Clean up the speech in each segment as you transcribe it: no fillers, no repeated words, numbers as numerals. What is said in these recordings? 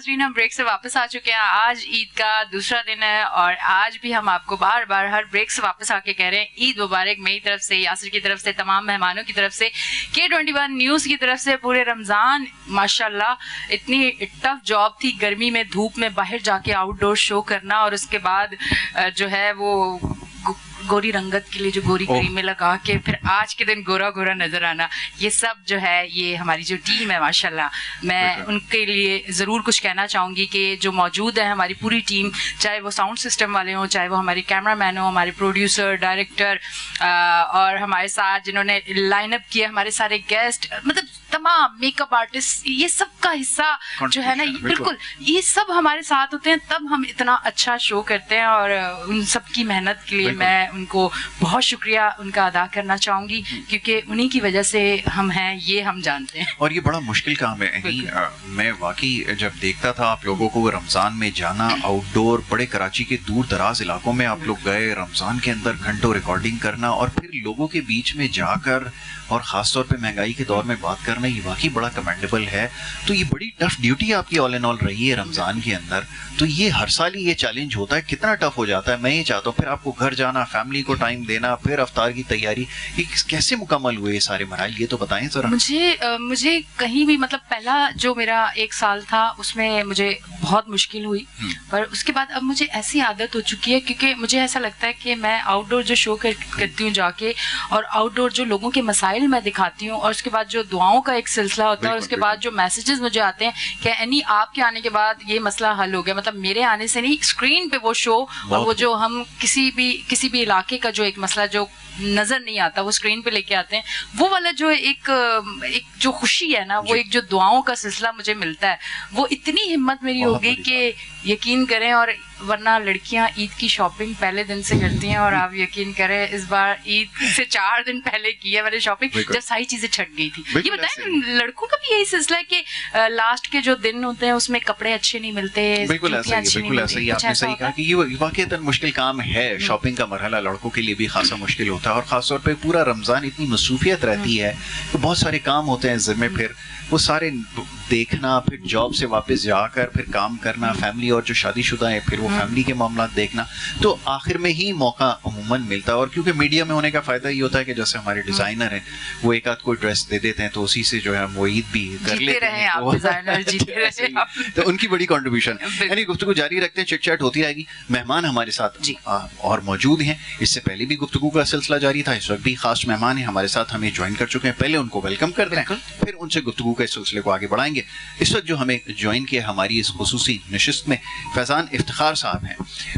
ناظرین ہم بریک سے واپس آ چکے ہیں. آج عید کا دوسرا دن ہے اور آج بھی ہم آپ کو بار بار ہر بریک سے واپس آ کے کہہ رہے ہیں عید مبارک. میری طرف سے, یاسر کی طرف سے, تمام مہمانوں کی طرف سے, K21 نیوز کی طرف سے, پورے رمضان ماشاءاللہ اتنی ٹف جاب تھی گرمی میں دھوپ میں باہر جا کے آؤٹ ڈور شو کرنا, اور اس کے بعد جو ہے وہ گوری رنگت کے لیے جو گوری کریمیں لگا کے پھر آج کے دن گورا گورا نظر آنا, یہ سب جو ہے یہ ہماری جو ٹیم ہے ماشاءاللہ, میں ان کے لیے ضرور کچھ کہنا چاہوں گی کہ جو موجود ہے ہماری پوری ٹیم, چاہے وہ ساؤنڈ سسٹم والے ہوں, چاہے وہ ہمارے کیمرہ مین ہوں, ہمارے پروڈیوسر, ڈائریکٹر, اور ہمارے ساتھ جنہوں نے لائن اپ کیا, ہمارے سارے گیسٹ, مطلب تمام میک اپ آرٹسٹ, یہ سب کا حصہ جو ہے نا, بالکل یہ سب ہمارے ساتھ ہوتے ہیں تب ہم اتنا اچھا شو کرتے ہیں. اور ان سب کی محنت کے لیے میں ان کو بہت شکریہ ان کا ادا کرنا چاہوں گی, کیونکہ انہی کی وجہ سے ہم ہیں, یہ ہم جانتے ہیں. اور یہ بڑا مشکل کام ہے. میں واقعی جب دیکھتا تھا آپ لوگوں کو رمضان میں جانا, آؤٹ ڈور بڑے کراچی کے دور دراز علاقوں میں آپ لوگ گئے, رمضان کے اندر گھنٹوں ریکارڈنگ کرنا اور پھر لوگوں کے بیچ میں جا کر, اور خاص طور پہ مہنگائی کے دور میں بات کرنا, یہ واقعی بڑا کمینڈیبل ہے. تو یہ بڑی ٹف ڈیوٹی آپ کی آل ان آل رہی ہے رمضان کے اندر. تو یہ ہر سال ہی یہ چیلنج ہوتا ہے, کتنا ٹف ہو جاتا ہے. میں یہ چاہتا ہوں پھر آپ کو گھر جانا, فیملی کو ٹائم دینا, پھر افطار کی تیاری, یہ کیسے مکمل ہوئے یہ سارے مراحل, یہ تو بتائیں ذرا. مجھے کہیں بھی, مطلب پہلا جو میرا 1 سال تھا اس میں مجھے بہت مشکل ہوئی, پر اس کے بعد اب مجھے ایسی عادت ہو چکی ہے, کیونکہ مجھے ایسا لگتا ہے کہ میں آؤٹ ڈور جو شو کرتی ہوں جا کے, اور آؤٹ ڈور جو لوگوں کے مسائل میں دکھاتی ہوں, اور اس کے بعد جو دعاؤں کا ایک سلسلہ ہوتا ہے, اور اس کے بعد جو میسیجز مجھے آتے ہیں کہ اینی آپ کے آنے کے بعد یہ مسئلہ حل ہو گیا, مطلب میرے آنے سے نہیں, اسکرین پہ وہ شو, اور وہ جو ہم کسی بھی علاقے کا جو ایک مسئلہ جو نظر نہیں آتا وہ اسکرین پہ لے کے آتے ہیں, وہ والا جو ایک جو خوشی ہے نا, وہ ایک جو دعاؤں کا سلسلہ مجھے ملتا ہے, وہ اتنی ہمت میری ہو گئی کہ یقین کریں. اور ورنہ لڑکیاں عید کی شاپنگ پہلے دن سے کرتی ہیں, اور آپ یقین کریں اس بار عید سے 4 دن پہلے کی ہے میں نے شاپنگ, جب ساری چیزیں چھٹ گئی تھی. یہ بتائیں لڑکوں کا بھی یہی سلسلہ ہے کہ لاسٹ کے جو دن ہوتے ہیں اس میں کپڑے اچھے نہیں ملتے. بالکل ایسا ہی, بالکل ایسا ہی, آپ نے صحیح کہا کہ یہ واقعی مشکل کام ہے. شاپنگ کا مرحلہ لڑکوں کے لیے بھی خاصا مشکل ہوتا ہے, اور خاص طور پہ پورا رمضان اتنی مصروفیت رہتی ہے کہ بہت سارے کام ہوتے ہیں ذمے, پھر وہ سارے دیکھنا, پھر جاب سے واپس جا کر پھر کام کرنا, فیملی اور جو شادی شدہ ہیں پھر وہ فیملی کے معاملات دیکھنا, تو آخر میں ہی موقع عموماً ملتا ہے. اور کیونکہ میڈیا میں ہونے کا فائدہ یہ ہوتا ہے کہ جیسے ہمارے ڈیزائنر ہیں وہ ایک آدھ کوئی ڈریس دے دیتے ہیں, تو اسی سے جو ہے وہ عید بھی کر لیتے ہیں, تو ان کی بڑی کنٹریبیوشن. یعنی گفتگو جاری رکھتے ہیں, چٹ چیٹ ہوتی رہے گی. مہمان ہمارے ساتھ اور موجود ہیں, اس سے پہلے بھی گفتگو کا سلسلہ جاری تھا, اس وقت بھی خاص مہمان ہیں ہمارے ساتھ, ہمیں جوائن کر چکے ہیں. پہلے ان کو ویلکم کر دیں, پھر ان سے گفتگو کے سلسلے کو آگے بڑھائیں گے. اس وقت جو ہمیں جوائن کیا ہماری اس خصوصی نشست میں فیضان افتخار صاحب ہیں.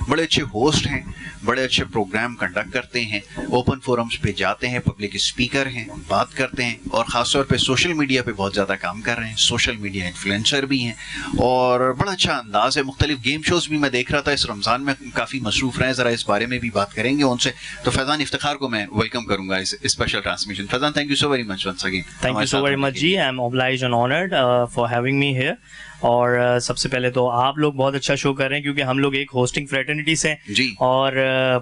بڑے اچھے ہوسٹ ہیں, بڑے اچھے پروگرام کنڈکٹ کرتے ہیں, اوپن فورمز پہ جاتے ہیں, پبلک اسپیکر ہیں, بات کرتے ہیں, اور خاص طور پہ سوشل میڈیا پہ بہت زیادہ کام کر رہے ہیں, سوشل میڈیا انفلوئنسر بھی ہیں, اور بڑا اچھا انداز ہے. مختلف گیم شوز بھی میں دیکھ رہا تھا اس رمضان میں کافی مصروف رہے, ذرا اس بارے میں بھی بات کریں گے ان سے. تو فیضان افتخار کو میں ویلکم کروں گا اس special transmission. Faizan, thank you so very much once again. Thank you so very much جی, I am obliged and honored for having me here. اور سب سے پہلے تو آپ لوگ بہت اچھا شو کر رہے ہیں, کیونکہ ہم لوگ ایک ہوسٹنگ فریٹرنٹی سے ہیں, اور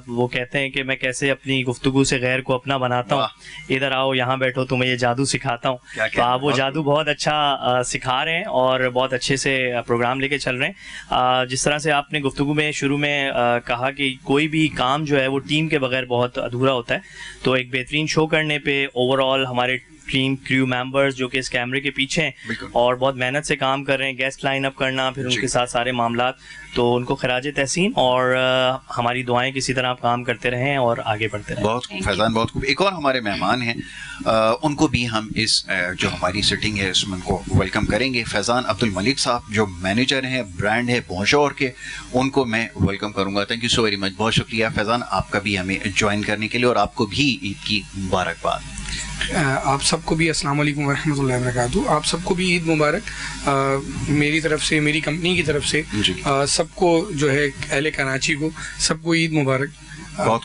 وہ کہتے ہیں کہ میں کیسے اپنی گفتگو سے غیر کو اپنا بناتا ہوں. ادھر آؤ, یہاں بیٹھو, تمہیں یہ جادو سکھاتا ہوں. تو آپ وہ جادو بہت اچھا سکھا رہے ہیں, اور بہت اچھے سے پروگرام لے کے چل رہے ہیں. جس طرح سے آپ نے گفتگو میں شروع میں کہا کہ کوئی بھی کام جو ہے وہ ٹیم کے بغیر بہت ادھورا ہوتا ہے, تو ایک بہترین شو کرنے پہ اوور آل ہمارے ٹیم کریو ممبرز جو کہ اس کیمرے کے پیچھے ہیں اور بہت محنت سے کام کر رہے ہیں, گیسٹ لائن اپ کرنا, پھر ان کے ساتھ سارے معاملات, تو ان کو خراج تحسین, اور ہماری دعائیں کسی طرح آپ کام کرتے رہیں اور آگے بڑھتے رہیں. بہت فیضان, بہت خوب. ایک اور ہمارے مہمان ہیں, ان کو بھی ہم اس جو ہماری سٹنگ ہے اس میں ان کو ویلکم کریں گے. فیضان عبد الملک صاحب جو مینیجر ہیں برانڈ ہے بونجور کے, ان کو میں ویلکم کروں گا. Thank you so very much, بہت شکریہ فیضان آپ کا بھی ہمیں جوائن کرنے کے لیے, اور آپ کو بھی عید کی مبارکباد. آپ سب کو بھی السلام علیکم ورحمۃ اللہ وبرکاتہ. آپ سب کو بھی عید مبارک میری طرف سے, میری کمپنی کی طرف سے. سب کو جو ہے اہل کراچی کو سب کو عید مبارک. بہت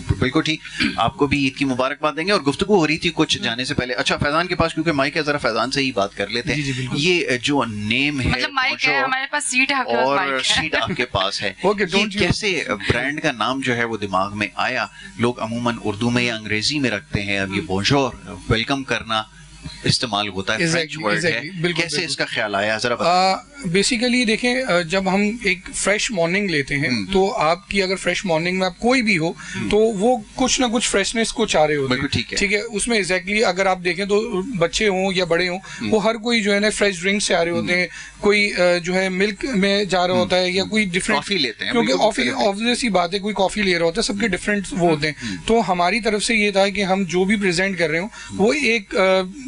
بالکل ٹھیک, آپ کو بھی عید کی مبارکباد دیں گے. اور گفتگو ہو رہی تھی کچھ جانے سے پہلے, اچھا فیضان کے پاس کیونکہ مائک ہے, ذرا فیضان سے ہی بات کر لیتے ہیں. یہ جو نیم ہے ہمارے پاس سیٹ ہے اور سیٹ آپ کے پاس ہے, کیسے برانڈ کا نام جو ہے وہ دماغ میں آیا؟ لوگ عموماً اردو میں یا انگریزی میں رکھتے ہیں, اب یہ بونجور ویلکم کرنا استعمال ہوتا ہے, فرینچ ورڈ ہے, کیسے اس کا خیال آیا ذرا بتائیں. بیسیکلی دیکھیں جب ہم ایک فریش مارننگ لیتے ہیں تو آپ کی اگر فریش مارننگ میں آپ کوئی بھی ہو تو وہ کچھ نہ کچھ فریشنس کو چاہ رہے ہوتے ہیں, ٹھیک ہے. اس میں ایگزیکٹلی اگر آپ دیکھیں تو بچے ہوں یا بڑے ہوں وہ ہر کوئی جو ہے نا فریش ڈرنک سے آ رہے ہوتے ہیں, کوئی جو ہے ملک میں جا رہا ہوتا ہے یا کوئی ڈفرینٹ کافی لیتے ہیں, کیونکہ آبویس سی بات ہے کوئی کافی لے رہا ہوتا ہے, سب کے ڈفرینٹ وہ ہوتے ہیں. تو ہماری طرف سے یہ تھا کہ ہم جو بھی پریزنٹ کر رہے ہوں وہ ایک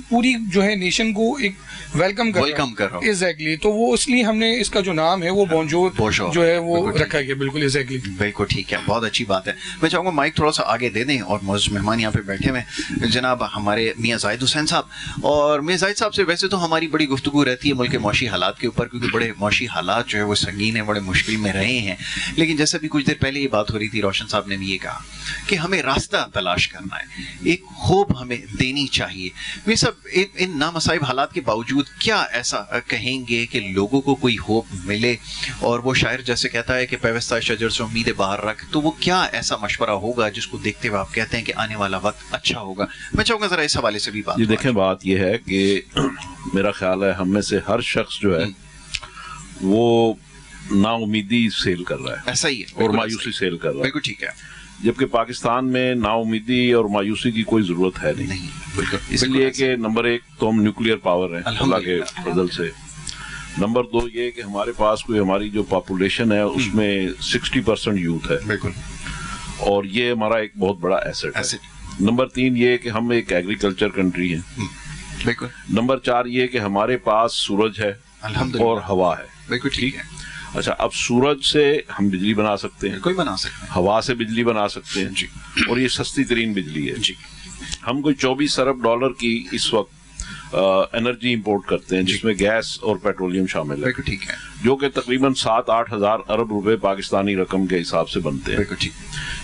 پوری جو ہے نیشن کو ایک ویلکم کر رہا ہوں. ایگزیکٹلی, تو وہ اس لیے ہم نے اس کا جو نام ہے وہ بونجور جو ہے وہ رکھا گیا. بالکل ایگزیکٹلی, بالکل ٹھیک ہے, بہت اچھی بات ہے. میں چاہوں گا مائک تھوڑا سا آگے دے دیں اور معزز مہمان یہاں پہ بیٹھے ہوئے جناب ہمارے میاں زاہد حسین صاحب. اور میاں زاہد صاحب سے ویسے تو ہماری بڑی گفتگو رہتی ہے ملک کے معاشی حالات کے اوپر, کیونکہ بڑے معاشی حالات جو ہے وہ سنگین ہیں, بڑے مشکل میں رہے ہیں. لیکن جیسا بھی کچھ دیر پہلے یہ بات ہو رہی تھی, روشن صاحب نے بھی یہ کہا کہ ہمیں راستہ تلاش کرنا ہے, ایک ہوپ ہمیں دینی چاہیے. یہ سب ان نامصائب حالات کے باوجود کیا ایسا کہیں گے کہ لوگوں کو کوئی ہوپ ملے؟ اور وہ شاعر جیسے کہتا ہے کہ پیوستہ شجر سے امید باہر رکھ, تو وہ کیا ایسا مشورہ ہوگا جس کو دیکھتے ہوئے آپ کہتے ہیں کہ آنے والا وقت اچھا ہوگا؟ میں چاہوں گا ذرا اس حوالے سے بھی بات. جی دیکھیں, بات یہ ہے کہ میرا خیال ہے ہم میں سے ہر شخص جو ہے وہ نا امیدی سیل کر رہا ہے, ایسا ہی ہے, اور مایوسی سیل کر رہا ہے. بالکل ٹھیک ہے. جبکہ پاکستان میں نا امیدی اور مایوسی کی کوئی ضرورت ہے نہیں. اس لیے کہ نمبر ایک تو ہم نیوکلیئر پاور ہیں اللہ کے فضل سے. نمبر دو یہ کہ ہمارے پاس کوئی ہماری جو پاپولیشن ہے اس میں 60% یوتھ ہے. بالکل, اور یہ ہمارا ایک بہت بڑا ایسٹ ہے. نمبر تین یہ کہ ہم ایک ایگریکلچر کنٹری ہیں. بالکل. نمبر چار یہ کہ ہمارے پاس سورج ہے اور ہوا ہے. بالکل ٹھیک ہے. اچھا, اب سورج سے ہم بجلی بنا سکتے ہیں, کوئی بنا سکتے ہیں, ہوا سے بجلی بنا سکتے ہیں جی, اور یہ سستی ترین بجلی ہے. جی, ہم کوئی 24 ارب ڈالر کی اس وقت انرجی امپورٹ کرتے ہیں جس میں گیس اور پیٹرولیم شامل ہے. بالکل ٹھیک ہے. جو کہ تقریباً 7-8 ہزار ارب روپے پاکستانی رقم کے حساب سے بنتے ہیں. بالکل ٹھیک.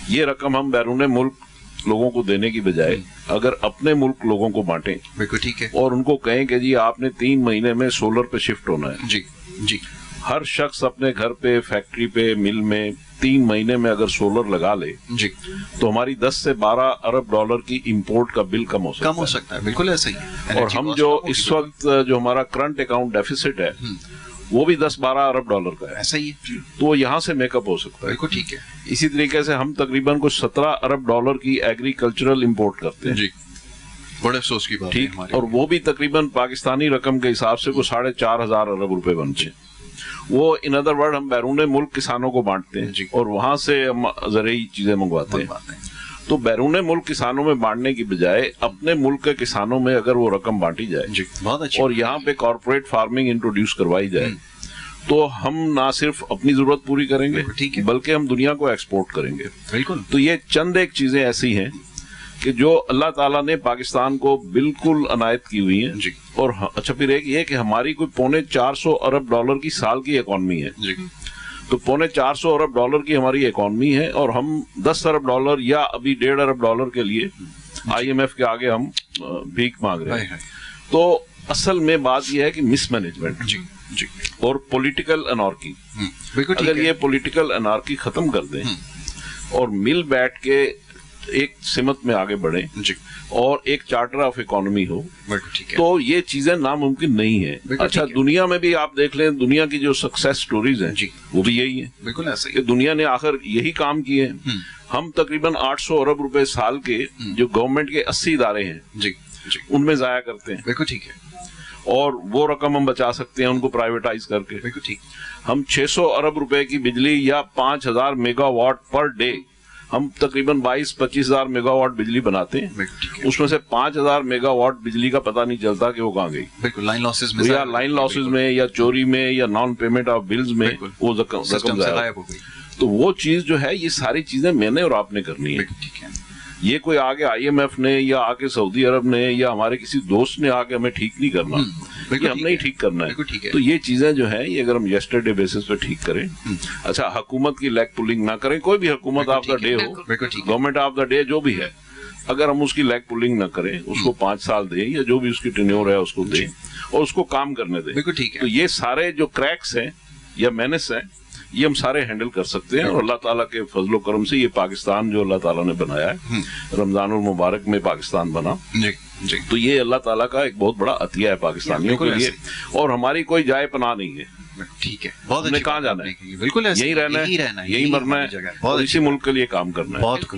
یہ رقم ہم بیرون ملک لوگوں کو دینے کی بجائے اگر اپنے ملک لوگوں کو بانٹیں, بالکل ٹھیک ہے, اور ان کو کہیں کہ جی آپ نے 3 مہینے میں سولر پہ شفٹ ہونا ہے. جی جی, ہر شخص اپنے گھر پہ, فیکٹری پہ, مل میں 3 مہینے میں اگر سولر لگا لے جی, تو ہماری 10 سے 12 ارب ڈالر کی امپورٹ کا بل کم ہو سکتا ہے. بالکل ایسا ہی ہے. اور ہم جو اس وقت جو ہمارا کرنٹ اکاؤنٹ ڈیفیسٹ ہے وہ بھی 10-12 ارب ڈالر کا ہے. ایسا ہی ہے, تو وہ یہاں سے میک اپ ہو سکتا ہے. بالکل ٹھیک ہے. اسی طریقے سے ہم تقریباً کچھ 17 ارب ڈالر کی ایگریکلچرل امپورٹ کرتے ہیں. جی, بڑے افسوس کی بات ہے. ٹھیک, اور وہ بھی تقریباً پاکستانی رقم کے حساب سے کوئی 4,500 ارب روپے بنتے ہیں. وہ ان ادر ورڈ ہم بیرون ملک کسانوں کو بانٹتے ہیں اور وہاں سے ہم زرعی چیزیں منگواتے ہیں. تو بیرون ملک کسانوں میں بانٹنے کی بجائے اپنے ملک کے کسانوں میں اگر وہ رقم بانٹی جائے اور یہاں پہ کارپوریٹ فارمنگ انٹروڈیوس کروائی جائے تو ہم نہ صرف اپنی ضرورت پوری کریں گے بلکہ ہم دنیا کو ایکسپورٹ کریں گے. بالکل. تو یہ چند ایک چیزیں ایسی ہیں کہ جو اللہ تعالیٰ نے پاکستان کو بالکل عنایت کی ہوئی ہیں. جی. اور اچھا, پھر ایک یہ کہ ہماری کوئی 450 ارب ڈالر کی سال کی اکانومی ہے. جی. تو 450 ارب ڈالر کی ہماری اکانومی ہے اور ہم 10 ارب ڈالر یا ابھی 1.5 ارب ڈالر کے لیے IMF کے آگے ہم بھیک مانگ رہے ہیں. تو اصل میں بات یہ ہے کہ مس مینجمنٹ جی اور پولیٹیکل انارکی. اگر یہ پولیٹیکل انارکی ختم کر دیں اور مل بیٹھ کے ایک سمت میں آگے بڑھیں اور ایک چارٹر آف اکانومی ہو تو یہ چیزیں ناممکن نہیں ہیں. اچھا, دنیا میں بھی آپ دیکھ لیں, دنیا کی جو سکسیس سٹوریز ہیں وہ بھی یہی ہیں. بالکل ایسا ہی, دنیا نے آخر یہی کام کیے ہیں. ہم تقریباً 800 ارب روپے سال کے جو گورنمنٹ کے 80 ادارے ہیں ان میں ضائع کرتے ہیں. بالکل ٹھیک ہے. اور وہ رقم ہم بچا سکتے ہیں ان کو پرائیویٹائز کر کے. بالکل ٹھیک. ہم 600 ارب روپے کی بجلی یا 5000 میگا واٹ پر ڈے, ہم تقریباً 22-25 ہزار میگا واٹ بجلی بناتے ہیں. اس میں سے 5000 میگا واٹ بجلی کا پتہ نہیں چلتا کہ وہ کہاں گئی. بالکل, لائن لاسز میں یا چوری میں یا نان پیمنٹ آف بلز میں وہ رقم غائب ہو گئی. تو وہ چیز جو ہے, یہ ساری چیزیں میں نے اور آپ نے کرنی ہے. یہ کوئی آگے IMF نے یا آگے سعودی عرب نے یا ہمارے کسی دوست نے آگے ہمیں ٹھیک نہیں کرنا, یہ ہم نے ہی ٹھیک کرنا ہے. تو یہ چیزیں جو ہیں یہ اگر ہم یسٹرڈے بیسس پہ ٹھیک کریں. اچھا, حکومت کی لیگ پولنگ نہ کریں, کوئی بھی حکومت of the day who, government of the day جو بھی ہے, اگر ہم اس کی لیگ پولنگ نہ کریں, اس کو 5 سال دیں یا جو بھی اس کی ٹینیور ہے اس کو دیں اور اس کو کام کرنے دیں, تو یہ سارے جو کریکس ہیں یا مینس ہیں یہ ہم سارے ہینڈل کر سکتے ہیں. اور اللہ تعالیٰ کے فضل و کرم سے یہ پاکستان جو اللہ تعالیٰ نے بنایا ہے, رمضان المبارک میں پاکستان بنا, تو یہ اللہ تعالیٰ کا ایک بہت بڑا عطیہ ہے پاکستانیوں کے لیے. اور ہماری کوئی جائے پناہ نہیں ہے. ٹھیک ہے, بہت ہم نے کہاں جانا ہے, بالکل یہی رہنا ہے, یہی مرنا ہے, اور اسی ملک کے لیے کام کرنا ہے. بہت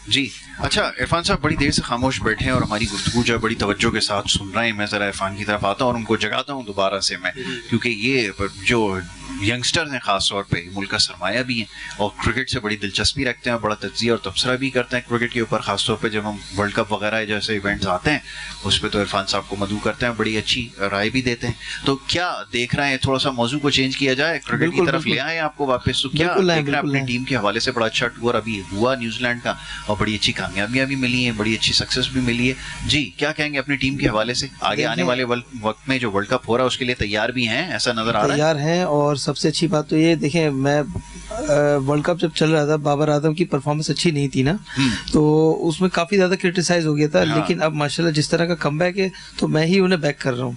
جی. اچھا عرفان صاحب بڑی دیر سے خاموش بیٹھے ہیں اور ہماری گفتگو جو ہے بڑی توجہ کے ساتھ سن رہے ہیں. میں ذرا عرفان کی طرف آتا ہوں اور ان کو جگاتا ہوں دوبارہ سے میں, کیونکہ یہ جو ینگسٹرز ہیں خاص طور پہ ملک کا سرمایہ بھی ہیں اور کرکٹ سے بڑی دلچسپی رکھتے ہیں, بڑا تجزیہ اور تبصرہ بھی کرتے ہیں کرکٹ کے اوپر, خاص طور پہ جب ہم ورلڈ کپ وغیرہ جیسے ایونٹس آتے ہیں اس پہ تو عرفان صاحب کو مدعو کرتے ہیں, بڑی اچھی رائے بھی دیتے ہیں. تو کیا دیکھ رہے ہیں, تھوڑا سا موضوع کو چینج کیا جائے, کرکٹ کی طرف لے آئے آپ کو واپس, تو کیا دیکھ رہے ہیں اپنی ٹیم کے حوالے سے؟ بڑا اچھا ٹور ابھی ہوا نیوزی لینڈ کا اور بڑی اچھی کامیابیاں بھی ملی ہیں, بڑی اچھی سکسیس بھی ملی ہے. جی کیا کہیں گے اپنی ٹیم کے حوالے سے؟ آگے آنے والے وقت میں جو ورلڈ کپ ہو رہا ہے اس کے لیے تیار بھی ہیں, ایسا نظر آ رہا ہے؟ تیار ہیں, اور سب سے اچھی بات تو یہ دیکھیں, میں ورلڈ کپ جب چل رہا تھا بابر اعظم کی پرفارمنس اچھی نہیں تھی نا, تو اس میں کافی زیادہ کرٹیسائز ہو گیا تھا, لیکن اب ماشاءاللہ جس طرح کا کم بیک ہے تو میں ہی انہیں بیک کر رہا ہوں.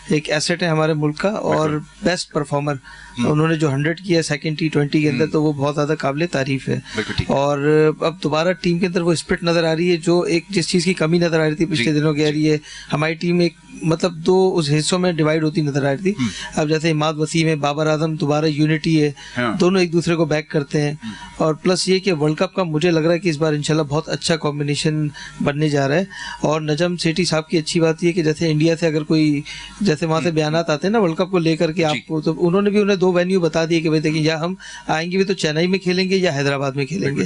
ایک ایسٹ ہے ہمارے ملک کا اور بیسٹ پرفارمر, انہوں نے جو 100 کیا سیکنڈ T20 کے اندر, تو وہ بہت زیادہ قابل تعریف ہے. اور اب دوبارہ ٹیم کے اندر وہ اسپرٹ نظر آ رہی ہے جو ایک جس چیز کی کمی نظر آ رہی تھی پچھلے دنوں کے, رہی ہے ہماری ٹیم ایک مطلب دو اس حصوں میں ڈیوائڈ ہوتی نظر آ رہی تھی. اب جیسے اماد وسیم ہے, بابر اعظم, دوبارہ یونٹی ہے, دونوں ایک دوسرے کو بیک کرتے ہیں. اور پلس یہ کہ ورلڈ کپ کا مجھے لگ رہا ہے کہ اس بار انشاءاللہ بہت اچھا کمبینیشن بننے جا رہا ہے. اور نجم سیٹھی صاحب کی اچھی بات یہ کہ جیسے انڈیا سے اگر کوئی جیسے وہاں سے بیانات آتے ہیں نا ورلڈ کپ کو لے کر کے آپ کو, تو انہوں نے بھی انہیں 2 وینیو بتا دیے کہ بھائی دیکھیں یا ہم آئیں گے بھی تو چنئی میں کھیلیں گے یا حیدرآباد میں کھیلیں گے.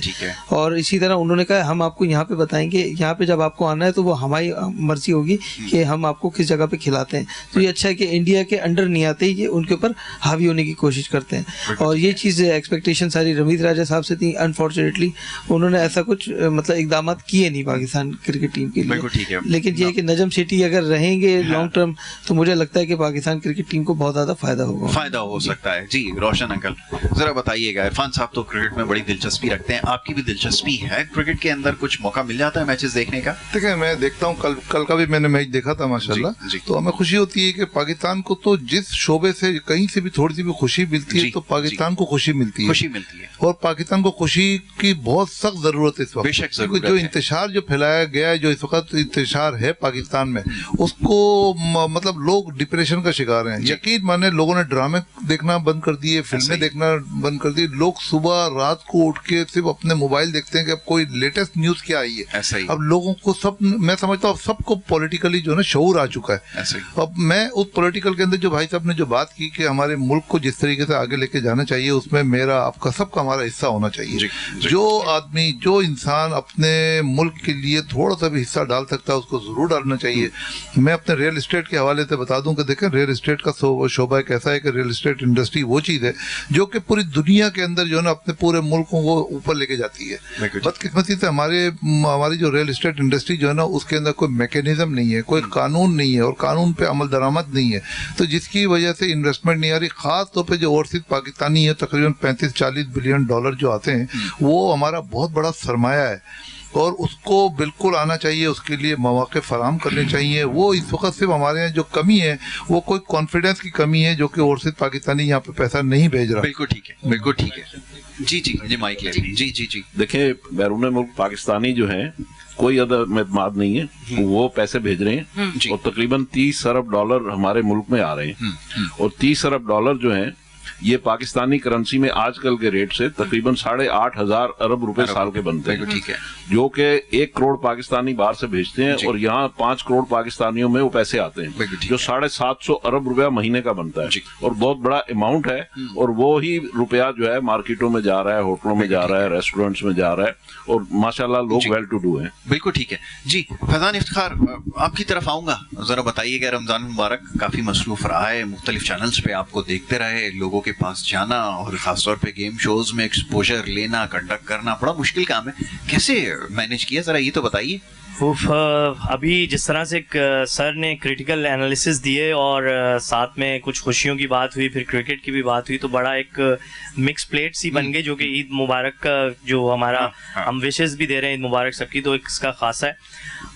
اور اسی طرح انہوں نے کہا ہم آپ کو یہاں پہ بتائیں گے, یہاں پہ جب آپ کو آنا ہے تو وہ ہماری مرضی ہوگی کہ ہم آپ کو کس جگہ پہ کھلاتے ہیں. تو یہ اچھا ہے کہ انڈیا کے انڈر نہیں آتے, یہ ان کے اوپر حاوی ہونے کی کوشش کرتے ہیں. اور یہ چیز ایکسپیکٹیشن ساری رمیت راجہ صاحب سے تھی, انفارچونیٹلی انہوں نے ایسا کچھ مطلب اقدامات کیے نہیں پاکستان کرکٹ ٹیم کے لیے. لیکن یہ کہ نجم سیٹھی اگر رہیں گے لانگ ٹرم تو مجھے لگتا ہے کہ پاکستان کرکٹ ٹیم کو بہت زیادہ فائدہ ہو سکتا ہے. جی روشن انکل ذرا بتائیے گا, عرفان صاحب تو کرکٹ میں بڑی دلچسپی رکھتے ہیں, آپ کی بھی دلچسپی ہے کرکٹ کے اندر, کچھ موقع مل جاتا ہے میچز دیکھنے کا؟ دیکھیں میں دیکھتا ہوں, کل کا بھی میں نے میچ دیکھا تھا ماشاءاللہ, تو ہمیں خوشی ہوتی ہے کہ پاکستان کو تو جس شعبے سے کہیں سے بھی تھوڑی سی بھی خوشی ملتی ہے تو پاکستان کو خوشی ملتی ہے, اور پاکستان کو خوشی کی بہت سخت ضرورت ہے اس وقت. جو انتشار جو پھیلایا گیا ہے, جو اس وقت انتشار ہے پاکستان میں, اس کو مطلب لوگ ڈپریشن کا شکار ہیں. یقین مانے لوگوں نے ڈرامے دیکھنا بند کر دیے, فلمیں دیکھنا بند کر دی. لوگ صبح رات کو اٹھ کے صرف اپنے موبائل دیکھتے ہیں کہ اب کوئی لیٹسٹ نیوز کیا آئی ہے. اب لوگوں کو سب, میں سمجھتا ہوں سب کو پولیٹیکلی جو ہے نا شعور آ چکا ہے. اب میں اس پولیٹیکل کے اندر جو بھائی صاحب نے جو بات کی کہ ہمارے ملک کو جس طریقے سے آگے لے کے جانا چاہیے, اس میں میرا آپ کا سب کا ہمارا حصہ ہونا چاہیے. جو آدمی جو انسان اپنے ملک کے لیے تھوڑا سا بھی حصہ ڈال سکتا ہے اس کو ضرور ڈالنا چاہیے. میں اپنے ریئل اسٹیٹ کے حوالے سے بتا دوں کہ دیکھیں ریئل اسٹیٹ کا شعبہ ایک ایسا ہے کہ ریئل اسٹیٹ انڈسٹری وہ چیز ہے جو کہ پوری دنیا کے اندر جو ہے نا اپنے پورے ملکوں کو اوپر لے کے جاتی ہے. بدقسمتی سے ہماری جو ریئل اسٹیٹ انڈسٹری جو ہے نا اس کے اندر کوئی میکینزم نہیں ہے, کوئی قانون نہیں ہے, اور قانون پہ عمل درآمد نہیں ہے, تو جس کی وجہ سے انویسٹمنٹ نہیں آ رہی. خاص طور پہ جو اوورسیز پاکستانی ہے تقریباً 35-40 بلین ڈالر جو آتے ہیں, وہ ہمارا بہت بڑا سرمایہ ہے, اور اس کو بالکل آنا چاہیے, اس کے لیے مواقع فراہم کرنے چاہیے. وہ اس وقت صرف ہمارے یہاں جو کمی ہے وہ کوئی کانفیڈنس کی کمی ہے, جو کہ اوورسیز پاکستانی یہاں پہ پیسہ نہیں بھیج رہا. بالکل ٹھیک ہے, بالکل ٹھیک ہے. جی مائک لے لیں. جی دیکھیں بیرون ملک پاکستانی جو ہیں کوئی عدم اعتماد نہیں ہے, وہ پیسے بھیج رہے ہیں, اور تقریباً 30 ارب ڈالر ہمارے ملک میں آ رہے ہیں, اور 30 ارب ڈالر جو ہیں یہ پاکستانی کرنسی میں آج کل کے ریٹ سے تقریباً 8,500 ارب روپے سال کے بنتے ہیں, جو کہ 1 کروڑ پاکستانی باہر سے بھیجتے ہیں, اور یہاں 5 کروڑ پاکستانیوں میں وہ پیسے آتے ہیں, جو 750 ارب روپیہ مہینے کا بنتا ہے, اور بہت بڑا اماؤنٹ ہے. اور وہی روپیہ جو ہے مارکیٹوں میں جا رہا ہے, ہوٹلوں میں جا رہا ہے, ریسٹورینٹس میں جا رہا ہے, اور ماشاءاللہ لوگ ویل ٹو ڈو ہیں. بالکل ٹھیک ہے. جی فیضان افتخار آپ کی طرف آؤں گا, ذرا بتائیے گا رمضان مبارک کافی مصروف رہا ہے, مختلف چینلز پہ آپ کو دیکھتے رہے, لوگوں کے پاس جانا اور خاص طور پہ گیم شوز میں ایکسپوجر لینا, کنڈکٹ کرنا بڑا مشکل کام ہے, کیسے مینیج کیا ذرا یہ تو بتائیے. ابھی جس طرح سے سر نے کریٹیکل انالیسس دیے اور ساتھ میں کچھ خوشیوں کی بات ہوئی, پھر کرکٹ کی بھی بات ہوئی, تو بڑا ایک مکس پلیٹ سی بن گئی, جو کہ عید مبارک کا جو ہمارا ہم وشز بھی دے رہے ہیں عید مبارک سب کی, تو اس کا خاصہ ہے.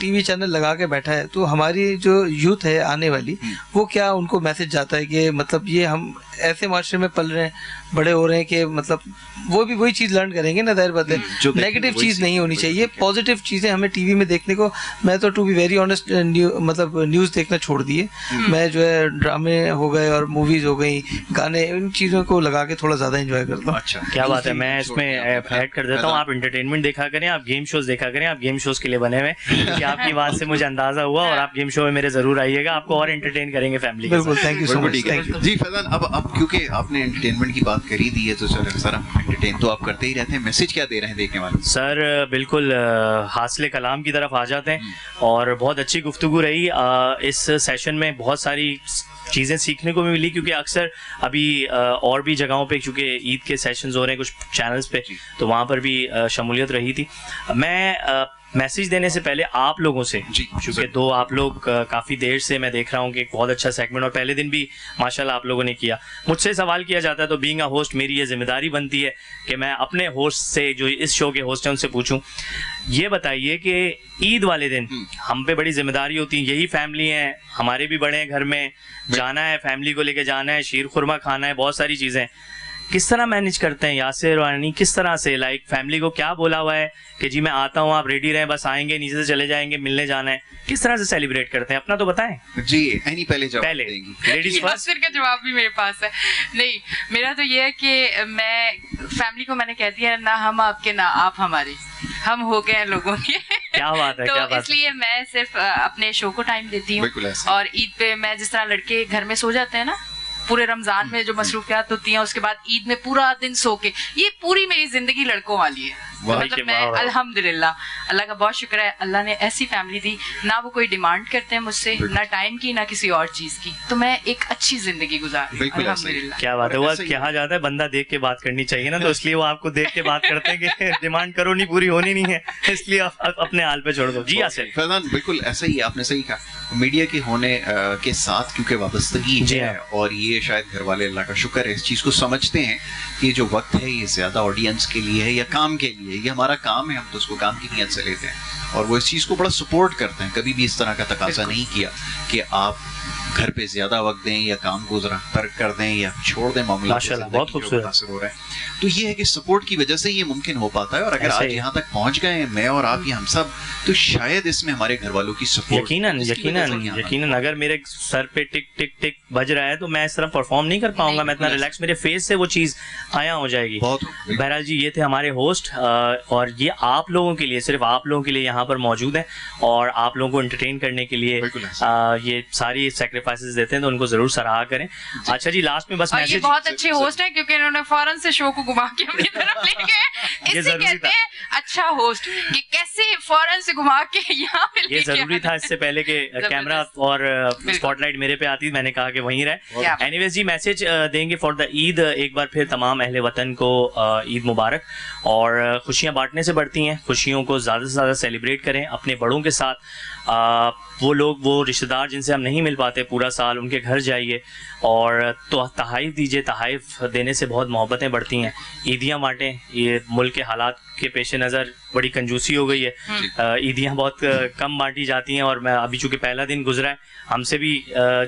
ٹی وی چینل لگا کے بیٹھا ہے تو ہماری جو یوتھ ہے آنے والی وہ کیا ان کو میسج جاتا ہے کہ مطلب یہ ہم ایسے معاشرے میں پل رہے ہیں بڑے ہو رہے ہیں کہ مطلب وہ بھی وہی چیز لرن کریں گے نا, ظاہر بات ہے نیگیٹو چیز نہیں ہونی چاہیے, پازیٹیو چیزیں ہمیں ٹی وی میں دیکھنے کو. میں تو ٹو بی ویری آنیسٹ مطلب نیوز دیکھنا چھوڑ دیے, میں جو ہے ڈرامے ہو گئے اور موویز ہو گئی, گانے, ان چیزوں کو لگا کے تھوڑا زیادہ انجوائے کرتا ہوں. اچھا کیا بات ہے, میں اس میں ایڈ کر دیتا ہوں, آپ انٹرٹینمنٹ دیکھا کریں, آپ گیم شوز دیکھا کریں, آپ گیم شوز کے لیے بنے ہوئے, کیونکہ آپ کی بات سے مجھے اندازہ ہوا, اور آپ گیم شو میں میرے ضرور آئیے گا, آپ کو اور انٹرٹین کریں گے فیملی. بالکل, تھینک یو سو مچ. جی فیضان, اب کیونکہ آپ نے انٹرٹینمنٹ کی بات کری دی ہے تو سر ہم انٹرٹین تو آپ کرتے ہی رہتے ہیں, میسج کیا دے رہے ہیں دیکھنے والے؟ سر بالکل حاصل کلام کی طرف آ جاتے ہیں, اور بہت اچھی گفتگو رہی اس سیشن میں, بہت ساری چیزیں سیکھنے کو بھی ملی, کیونکہ اکثر ابھی اور بھی جگہوں پہ چونکہ عید کے سیشنز ہو رہے ہیں کچھ چینلز پہ, تو وہاں پر بھی شمولیت رہی تھی. میں میسیج دینے سے پہلے آپ لوگوں سے, چونکہ دو آپ لوگ کافی دیر سے میں دیکھ رہا ہوں کہ ایک بہت اچھا سیگمنٹ, اور پہلے دن بھی ماشاءاللہ آپ لوگوں نے کیا. مجھ سے سوال کیا جاتا ہے تو بینگ اے ہوسٹ میری یہ ذمہ داری بنتی ہے کہ میں اپنے ہوسٹ سے, جو اس شو کے ہوسٹ ہیں, ان سے پوچھوں یہ بتائیے کہ عید والے دن ہم پہ بڑی ذمہ داری ہوتی ہے, یہی فیملی ہیں, ہمارے بھی بڑے ہیں گھر میں, جانا ہے فیملی کو لے کے جانا ہے, شیر خورما کھانا ہے, بہت ساری چیزیں, کس طرح مینیج کرتے ہیں یاسر وانی, کس طرح سے لائک فیملی کو کیا بولا ہوا ہے کہ جی میں آتا ہوں, آپ ریڈی رہیں, بس آئیں گے, نیچے سے چلے جائیں گے, ملنے جانا ہے, کس طرح سے سیلیبریٹ کرتے ہیں, اپنا تو بتائیں. جی اینی پہلے لیڈیز فرسٹ. کا جواب بھی میرے پاس ہے. نہیں, میرا تو یہ ہے کہ میں فیملی کو میں نے کہہ دیا نہ ہم آپ کے نہ آپ ہمارے, ہم ہو گئے ہیں لوگوں کے. کیا بات ہے, تو اس لیے میں صرف اپنے شو کو ٹائم دیتی ہوں, اور عید پہ میں جس طرح لڑکے گھر میں سو جاتے ہیں نا, پورے رمضان میں جو مصروفیات ہوتی ہیں, اس کے بعد عید میں پورا دن سو کے, یہ پوری میری زندگی لڑکوں والی ہے. مطلب میں الحمدللہ اللہ کا بہت شکر ہے, اللہ نے ایسی فیملی دی, نہ وہ کوئی ڈیمانڈ کرتے ہیں مجھ سے, نہ ٹائم کی نہ کسی اور چیز کی, تو میں ایک اچھی زندگی گزار رہی ہوں الحمدللہ. کیا بات ہے, وہ کہا جاتا ہے بندہ دیکھ کے بات کرنی چاہیے نا, تو اس لیے وہ آپ کو دیکھ کے بات کرتے ہیں کہ ڈیمانڈ کرو نہیں, پوری ہونی نہیں ہے, اس لیے آپ اپنے حال پہ چھوڑ دو. جی آصف. فیضان بالکل ایسا ہی, آپ نے صحیح کہا, میڈیا کے ہونے کے ساتھ کیونکہ وابستگی ہے, اور یہ شاید گھر والے اللہ کا شکر ہے اس چیز کو سمجھتے ہیں کہ یہ جو وقت ہے یہ زیادہ آڈینس کے لیے ہے یا کام کے لیے, یہ ہمارا کام ہے, ہم تو اس کو کام کی نیت سے لیتے ہیں, اور وہ اس چیز کو بڑا سپورٹ کرتے ہیں. کبھی بھی اس طرح کا تقاضا نہیں کیا کہ آپ گھر پہ زیادہ وقت دیں یا کام کو ذرا ترک کر دیں یا چھوڑ دیں معاملات بہت خوبصورت متاثر ہو رہے ہیں. تو یہ ہے کہ سپورٹ کی وجہ سے یہ ممکن ہو پاتا ہے, اور اگر آج یہاں تک پہنچ گئے ہیں میں اور آپ یا ہم سب, تو شاید اس میں ہمارے گھر والوں کی سپورٹ. یقیناً اگر میرے سر پہ ٹک ٹک ٹک بج رہا ہے تو میں اس طرح پرفارم نہیں کر پاؤں گا, میں اتنا ریلیکس, میرے فیس سے وہ چیز آیا ہو جائے گی. بہرحال جی, یہ تھے ہمارے ہوسٹ, اور یہ آپ لوگوں کے لیے, صرف آپ لوگوں کے لیے یہاں پر موجود ہیں, اور آپ لوگوں کو انٹرٹین کرنے کے لیے یہ ساری سیکریفائسز دیتے ہیں, تو ان کو ضرور سراہا کریں. اچھا جی, لاسٹ میں بس یہ بہت اچھے ہوسٹ ہیں کیونکہ انہوں نے فوراً سے شو کو گھما کے اپنی طرف لے گئے. اس سے کہتے ہیں اچھا ہوسٹ کہ کیسے فوراً سے گھما کے یہاں پہ لے کے. یہ ضروری تھا اس سے پہلے کہ کیمرہ اور اسپاٹ لائٹ میرے پہ آتی, میں نے کہا کہ وہیں رہے. اینی ویز جی, میسج دیں گے فار دا عید, ایک بار پھر تمام اہل وطن کو عید مبارک, اور خوشیاں بانٹنے سے بڑھتی ہیں, خوشیوں کو زیادہ سے زیادہ سیلیبریٹ کریں اپنے بڑوں کے ساتھ. وہ لوگ, وہ رشتہ دار جن سے ہم نہیں مل پاتے پورا سال, ان کے گھر جائیے اور تو تحائف دیجیے. تحائف دینے سے بہت محبتیں بڑھتی ہیں. عیدیاں بانٹیں, یہ ملک کے حالات کے پیش نظر بڑی کنجوسی ہو گئی ہے, عیدیاں بہت کم بانٹی جاتی ہیں, اور میں ابھی چونکہ پہلا دن گزرا ہے, ہم سے بھی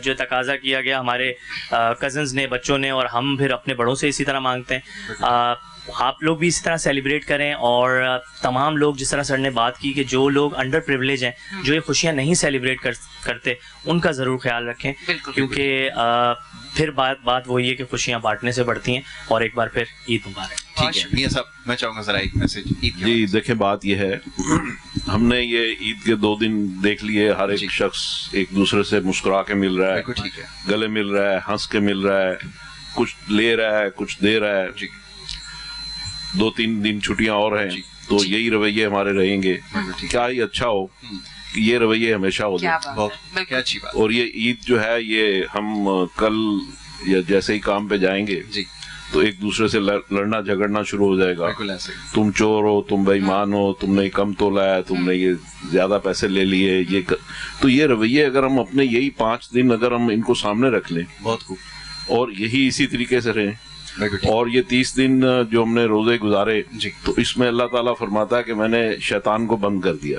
جو تقاضا کیا گیا ہمارے کزنز نے, بچوں نے, اور ہم پھر اپنے بڑوں سے اسی طرح مانگتے ہیں. آپ لوگ بھی اسی طرح سیلیبریٹ کریں, اور تمام لوگ, جس طرح سر نے بات کی کہ جو لوگ انڈر پریویلیج ہیں, جو یہ خوشیاں نہیں سیلیبریٹ کرتے, ان کا ضرور خیال رکھیں, کیونکہ پھر بات وہی ہے کہ خوشیاں بانٹنے سے بڑھتی ہیں. اور ایک بار پھر عید مبارک. ٹھیک ہے میاں صاحب, میں چاہوں گا ذرا ایک میسج. جی دیکھیں, بات یہ ہے, ہم نے یہ عید کے 2 دن دیکھ لیے, ہر ایک شخص ایک دوسرے سے مسکرا کے مل رہا ہے, گلے مل رہا ہے, ہنس کے مل رہا ہے, کچھ لے رہا ہے, کچھ دے رہا ہے. 2-3 دن چھٹیاں اور ہیں, تو یہی رویے ہمارے رہیں گے. کیا ہی اچھا ہو کہ یہ رویے ہمیشہ ہو جائے. اور یہ عید جو ہے, یہ ہم کل یا جیسے ہی کام پہ جائیں گے تو ایک دوسرے سے لڑنا جھگڑنا شروع ہو جائے گا. تم چور ہو, تم بے ایمان ہو, تم نے کم تولا ہے, تم نے یہ زیادہ پیسے لے لیے, تو یہ رویے اگر ہم اپنے یہی 5 دن اگر ہم ان کو سامنے رکھ لیں, بہت خوب, اور یہی اسی طریقے سے رہیں, اور یہ 30 دن جو ہم نے روزے گزارے, تو اس میں اللہ تعالیٰ فرماتا ہے کہ میں نے شیطان کو بند کر دیا.